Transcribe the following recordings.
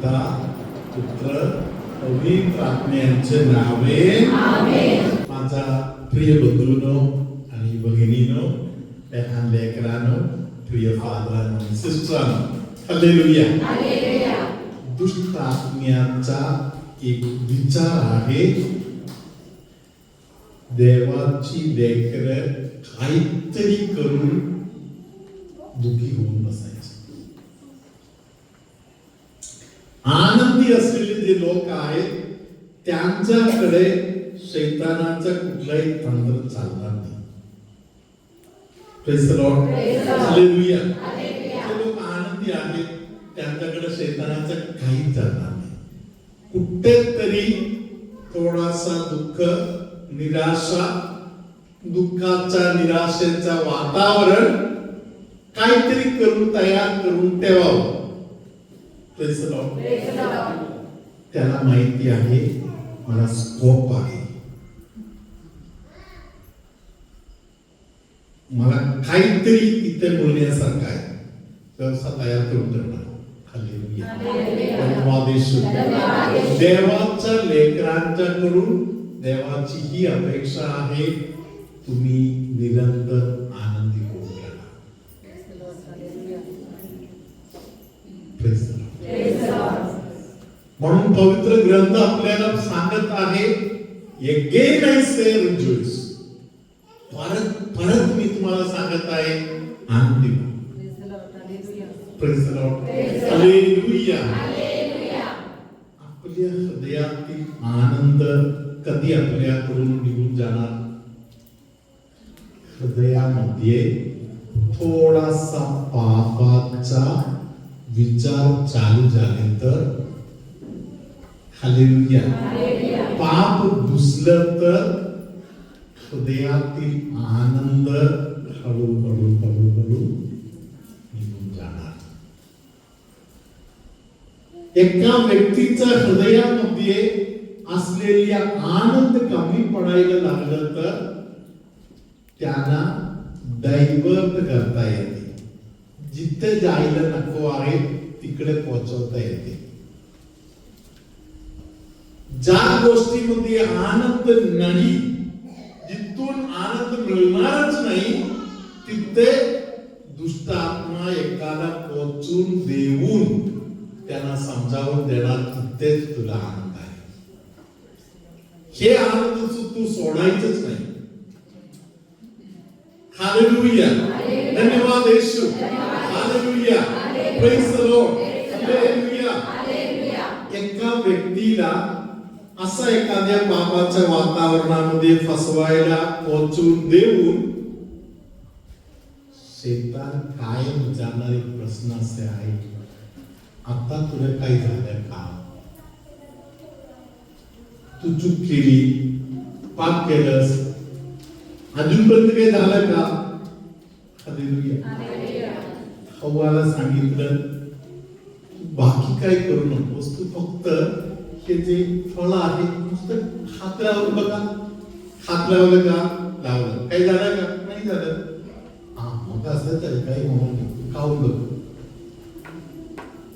पिता पुत्र पवित्र आत्म्याचे नावे आमेन. माझा प्रिय बंधूंनो आणि भगिनींनो, लहान लेकरांनो, प्रिय फादरांनो आणि सिस्टरांनो, हालेलुया. हालेलुया. दुष्ट आत्म्याचा एक विचार आहे, देवाची लेकरं काहीतरी करून दुखी होऊन बसायचे. आनंदी असलेले जे लोक आहेत त्यांच्याकडे शैतानाचा कुठलाही तंत्र चालणार नाही. Praise the Lord. हालेलुया. जे लोक आनंदी आहेत त्यांच्याकडे शैतानाचं काही चालणार नाही. कुठेतरी थोडासा दुःख, निराशा, दुःखाचा निराशेचा वातावरण काहीतरी करून तयार करून ठेवावं. Praise the Lord. त्याला माहिती आहे मला स्कोप आहे, मला काहीतरी इथे बोलण्यासारखं आहे, व्यवस्था तयार करून ठेवणार. हालेलुया. धन्यवाद येशू. देवाच्या लेकरांच्याकडून देवाची ही अपेक्षा आहे, तुम्ही निरंतर आनंदी होऊ द्या. Praise the Lord. म्हणून पवित्र ग्रंथ आपल्याला सांगत आहे, अगेन आय से रिजॉइस. परत मी तुम्हाला सांगत आहे, आनंदी व्हा. Praise the Lord. हालेलुया. आपल्या हृदयातील आनंद कधी आपल्याकडून निघून जाणार? हृदयामध्ये थोडासा पापाचा विचार चालू झाले तर, हालेलुया, पाप घुसलं तर हृदयातील आनंद हळूहळू निघून जाणार. एका व्यक्तीच्या हृदयामध्ये असलेल्या आनंद कमी पडायला लागलं तर त्यांना डायव्हर्ट करता येते, जिथे जायला नको आहे तिकडे पोहोचवता येते. ज्या गोष्टीमध्ये आनंद नाही, जिथून आनंद मिळणारच नाही, तिथे दुष्ट आत्मा एकाला पोचून देऊन त्यांना समजावून देणार, तिथेच तुला आनंद आहे. हे आनंद तू सोडायचंच नाही. हालेलुया. धन्यवाद येशू. Hallelujah. Praise the Lord. Hallelujah. एका व्यक्तीला असा एखाद्या पापाच्या वातावरणामध्ये फसवायला पोहोचून देऊन शैतान कायम विचारणारे प्रश्न असे आहे, आता तुला काही झालं का? तू चूक केली, पाप केलंस, अजूनपर्यंत काही झालं का? हालेलुया. हव्वाला सांगितलं, बाकी काही करू नकोस, तू फक्त हे जे फळ आहे नुसतं हात लावून बघा. हात लावलं का? लावलं. काही झालं का? नाही झालं. मग असं तर काही म्हणून नाही, खाऊन बघ.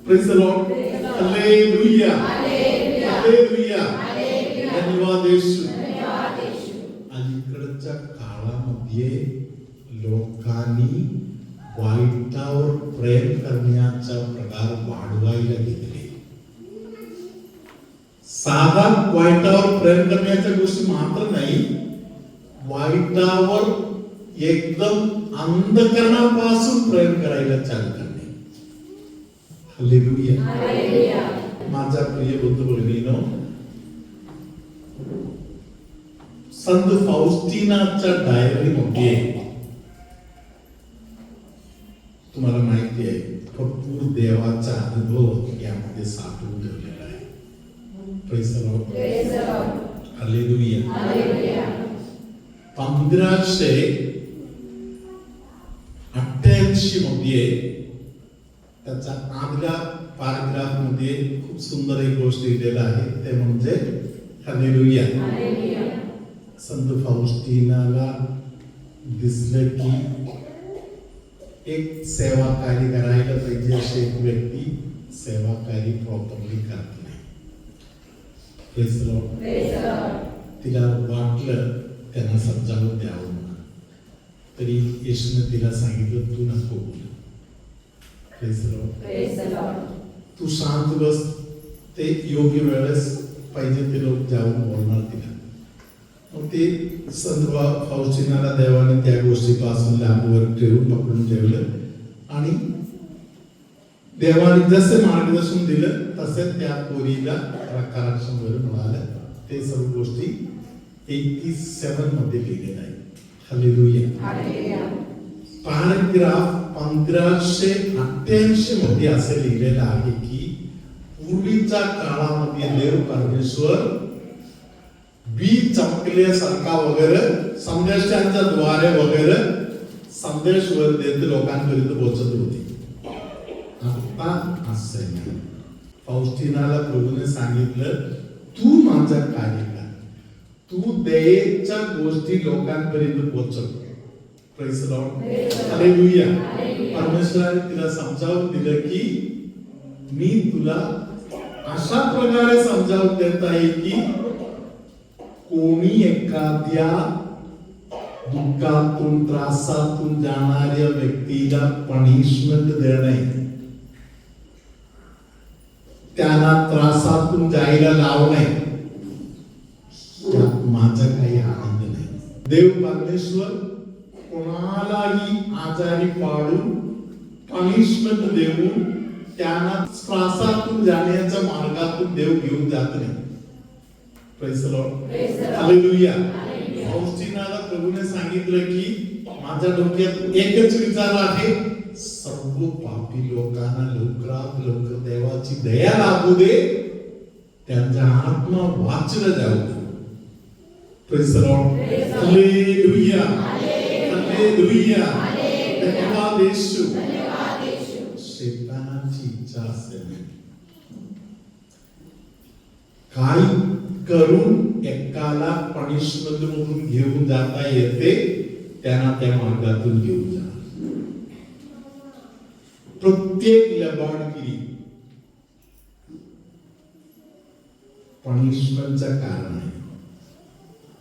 Praise the Lord. Hallelujah. Hallelujah. धन्यवाद येशू. अलीकडच्या काळामध्ये लोकांनी वाईटावर प्रेम करण्याचा प्रकार वाढवायला घेतले. साधा वाईटावर प्रेम करण्याच्या गोष्टी मात्र नाही, वाईटावर एकदम अंधकरणापासून प्रेम करायला चालू करणे. हालेलुया. माझा प्रिय बुद्ध भगिनीनो, संत फाउस्टिनाच्या डायरी मध्ये तुम्हाला माहिती आहे, भरपूर देवाचा अनुभव यामध्ये साठवून ठेवलेला आहे. Praise the Lord. हालेलुया. 1588 मध्ये त्याचा आदल्या पॅराग्राफ मध्ये खूप सुंदर एक गोष्ट लिहिलेला आहे, ते म्हणजे हालेलुया. संत फाउस्टिनाला दिसलं की एक सेवा कार्य करायला पाहिजे, अशी एक व्यक्ती सेवाकारी प्रॉपरली करत नाही. Praise the Lord. तिला वाटलं त्यांना समजावून द्यावं म्हणून, तरी येशूने तिला सांगितलं तू नको बोल. Praise the Lord. तू शांत बस, ते योग्य वेळेस पाहिजे ते लोक जाऊन बोलणार तिला. मग ते संत फाउस्टिनाला देवाने त्या गोष्टीपासून लांबवर ठेवून पकडून ठेवलं आणि देवाने जसे मार्गदर्शन दिलं तसे त्या पोरीला रक्षण मिळालं. ते सर्व गोष्टी 87 मध्ये लिहिलेलं आहे. हालेलुया. पॅराग्राफ 1588 मध्ये असे लिहिलेलं आहे की पूर्वीच्या काळामध्ये देव परमेश्वर बी चमकल्यासारखा वगैरे संदेशांच्या द्वारे वगैरे संदेश देत लोकांपर्यंत पोहोचत होते. आता असं नाही. फाउस्टिनाला प्रभूने सांगितलं तू माझं कार्य कर, तू दयेच्या गोष्टी लोकांपर्यंत पोहोचव. Praise the Lord. हालेलुया. परमेश्वराने तिला समजावून दिलं की मी तुला अशा प्रकारे समजावून देत आहे की कोणी एखाद्या दुःखातून त्रासातून जाणाऱ्या व्यक्तीला पनिशमेंट देणे, त्यांना त्रासातून जायला लावणे, यात माझा काही आनंद नाही. देव परमेश्वर कोणालाही आजारी पाडून पनिशमेंट देऊन त्यांना त्रासातून जाण्याच्या मार्गातून देव घेऊन जात नाही. Praise the Lord. हालेलुया. फाउस्टिनाला प्रभूने सांगितलं की माझ्या डोक्यात एकच विचार आहे, सर्व पापी लोकांना लवकरात लवकर देवाची दया लागू दे, त्यांचा आत्मा वाचला जाऊ दे. Praise the Lord. Hallelujah. Hallelujah. धन्यवाद येशू. शैतानाची इच्छा असते काही करून एकाला पनिशमेंट मधून घेऊन जाता येते, त्यांना त्या मार्गातून घेऊन जा. प्रत्येक लबाडगिरी पनिशमेंटचं कारण आहे.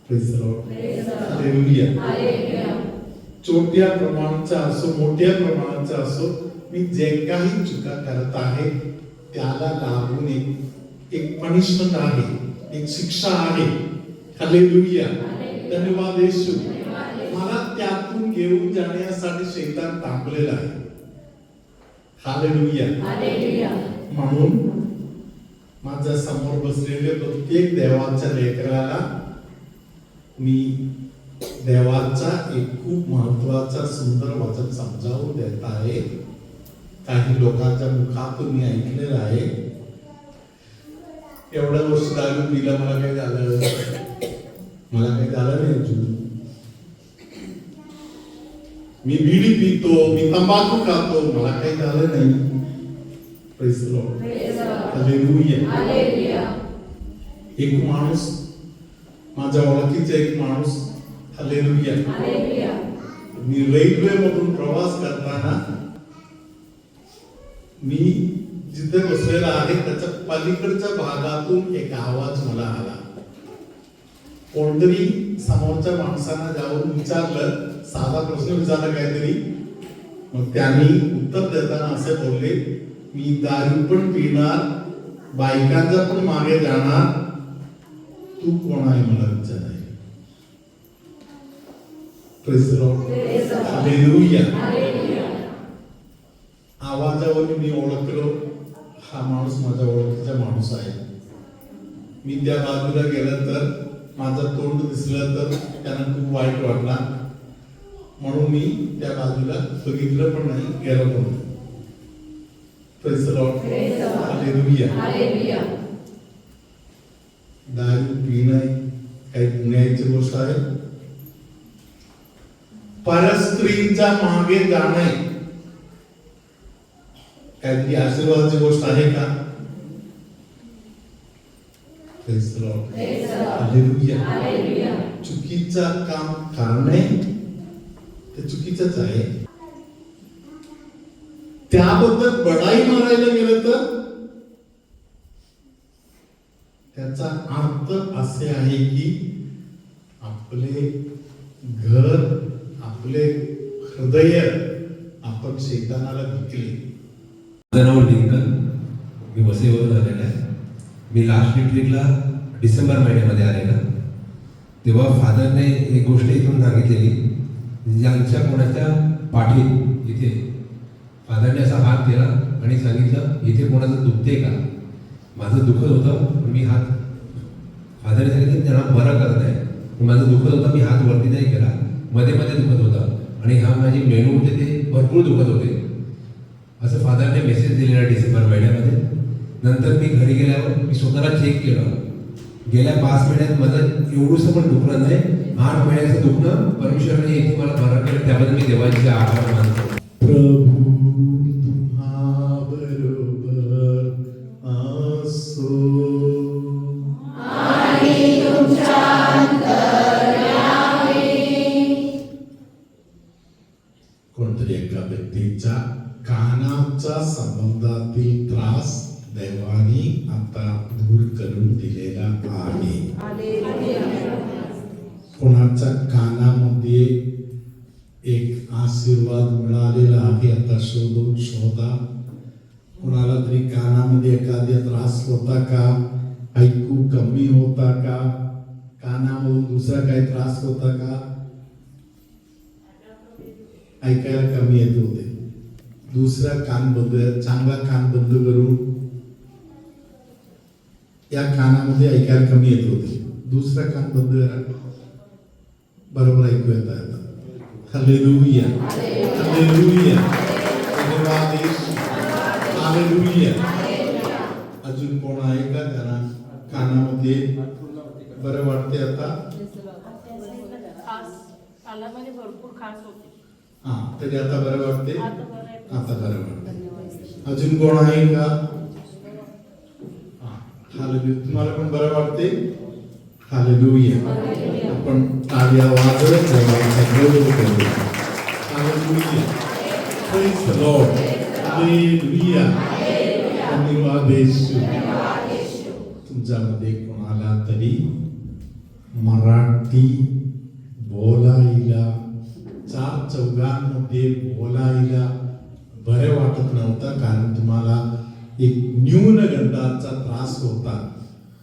Praise the Lord. हालेलुया. छोट्या प्रमाणाचा असो मोठ्या प्रमाणाचा असो, मी जे काही चुका करत आहे त्याला लागून एक पनिशमेंट आहे, एक शिक्षा आहे. हालेलुया. धन्यवाद येशू. मला त्यातून घेऊन जाण्यासाठी शैतान थांबलेला आहे. हालेलुया. म्हणून माझ्या समोर बसलेले प्रत्येक देवाच्या लेकराला मी देवाचा एक खूप महत्वाचा सुंदर वचन समजावून देत आहे. काही लोकांच्या मुखातून मी ऐकलेलं आहे, एवढ्या वर्ष दारू पिला मला काही झालं, मला काही झालं नाही अजून, मी बिडी पितो, मी तंबाखू खातो, मला काही झालं नाही. Praise the Lord. हालेलुया. एक माणूस, माझ्या ओळखीचा एक माणूस, हालेलुया, मी रेल्वे मधून प्रवास करताना मी जिथे बसलेला आहे त्याच्या पलीकडच्या भागातून एक आवाज मला आला. कोणतरी समोरच्या माणसांना जाऊन विचारलं, साधा प्रश्न विचारला काहीतरी, मग त्यांनी उत्तर देताना असे बोलले, मी दारू पण पिणार, बायकांच्या पण मागे जाणार, तू कोण आहे मला विचाराय. Praise the Lord. हालेलुया. आवाजावरून मी ओळखलो, हा माणूस माझ्या ओळखीचा माणूस आहे. मी त्या बाजूला गेलं तर माझं तोंड दिसलं तर त्यांना खूप वाईट वाटला, म्हणून मी त्या बाजूला बघितलं पण नाही, गेलो पण नाही. Praise the Lord. हालेलुया. दारू पिणं काही गुन्ह्याची गोष्ट आहे? परस्त्रीच्या मागे जाणे काहीतरी आशीर्वादाची गोष्ट आहे का? Praise the Lord. हालेलुया. चुकीचं काम करणे ते चुकीचंच आहे. त्याबद्दल बडाई मारायला गेलं तर याचा अर्थ असे आहे की आपले घर, आपले हृदय आपण शैतानाला विकले. माझं नाव लिंकन, मी वसईवरून आलेला आहे. मी लास्ट रिट्रीटला डिसेंबर महिन्यामध्ये आलेला. तेव्हा फादरने एक गोष्ट इथून सांगितलेली, ज्यांच्या कोणाच्या पाठीत इथे फादरने असा हात केला आणि सांगितलं इथे कोणाचं दुखते का. माझं दुखत होतं, पण मी हात, फादरने सांगितलं त्यांना बरं करत आहे. माझं दुखत होतं, मी हात वरती नाही केला, मध्ये मध्ये दुखत होतं आणि हा माझे मेनू होते ते भरपूर दुखत होते. असं फादरने मेसेज दिलेला डिसेंबर महिन्यामध्ये. नंतर मी घरी गेल्यावर मी स्वतःला चेक केलं. गेल्या 5 महिन्यात माझं एवढंसं पण दुखलं नाही. 8 महिन्याचं दुखणं परमेश्वराने इथे मला बरं केलं, त्याबद्दल मी देवाचे आभार मानतो. प्रभू तुम्हा बरोबर असो. कोणतरी एका व्यक्तीच्या कानाच्या संबंधातील त्रास देवाने आता दूर करून दिलेला आहे. कोणाच्या कानामध्ये एक आशीर्वाद मिळालेला आहे, आता शोधून शोधा. कोणाला तरी कानामध्ये एखादा त्रास होता का, ऐकू कमी होता का, कानामधून दुसरा काही त्रास होता का, ऐकायला कमी येत होते, दुसरा कान बंद, चांगला कान बंद करून या कानामध्ये ऐकायला कमी येत होते, दुसरा कान बंद करा, बरोबर ऐकू येत आहे. हालेलुया, हालेलुया, धन्यवाद येशू, हालेलुया. अजून कोण आहे का त्यांना कानामध्ये बरं वाटते आता? कानामध्ये भरपूर खास होते. हा, तरी आता बरं वाटते, आता बरं वाटते. अजून कोण आहे का? हालेलुया. तुम्हाला पण बरं वाटते? हालेलुया. आपण टाळ्या वाजवत देवाचा गौरव करूया. Hallelujah. Praise the Lord. Hallelujah. धन्यवाद येशू. तुमच्यामध्ये कोणाला तरी मराठी बोलायला, 4 चौघांमध्ये बोलायला बरं वाटत नव्हतं, कारण तुम्हाला एक न्यूनगंडाचा त्रास होता.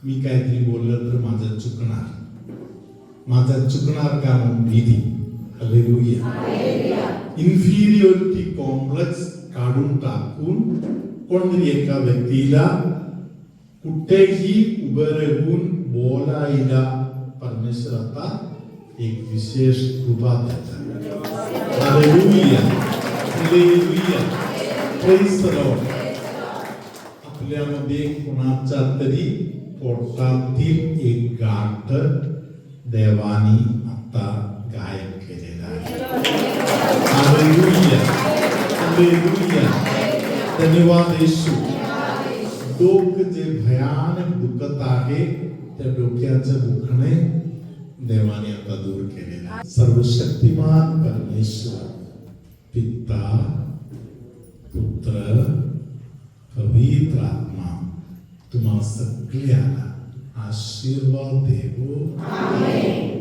मी काहीतरी बोललं तर माझं चुकणार का म्हणून भीती. हालेलुया. इन्फिरियोरिटी कॉम्प्लेक्स काढून टाकून कोणतरी एका व्यक्तीला कुठेही उभं राहून बोलायला परमेश्वर आता एक विशेष कृपा देतात. Hallelujah, hallelujah, praise the Lord. आपल्यामध्ये कोणाच्या तरी पोटातील एक गाठ देवानी आता गायब केलेला आहे. हालेलुया, हालेलुया, धन्यवाद येशू. डोकं जे भयानक दुखत आहे, त्या डोक्याचं दुखणे देवाने आता दूर केलेलं आहे. सर्वशक्तिमान परमेश्वर पिता, पुत्र, पवित्र आत्मा तुम्हा सगळ्यांना आशीर्वाद देवो. आमेन.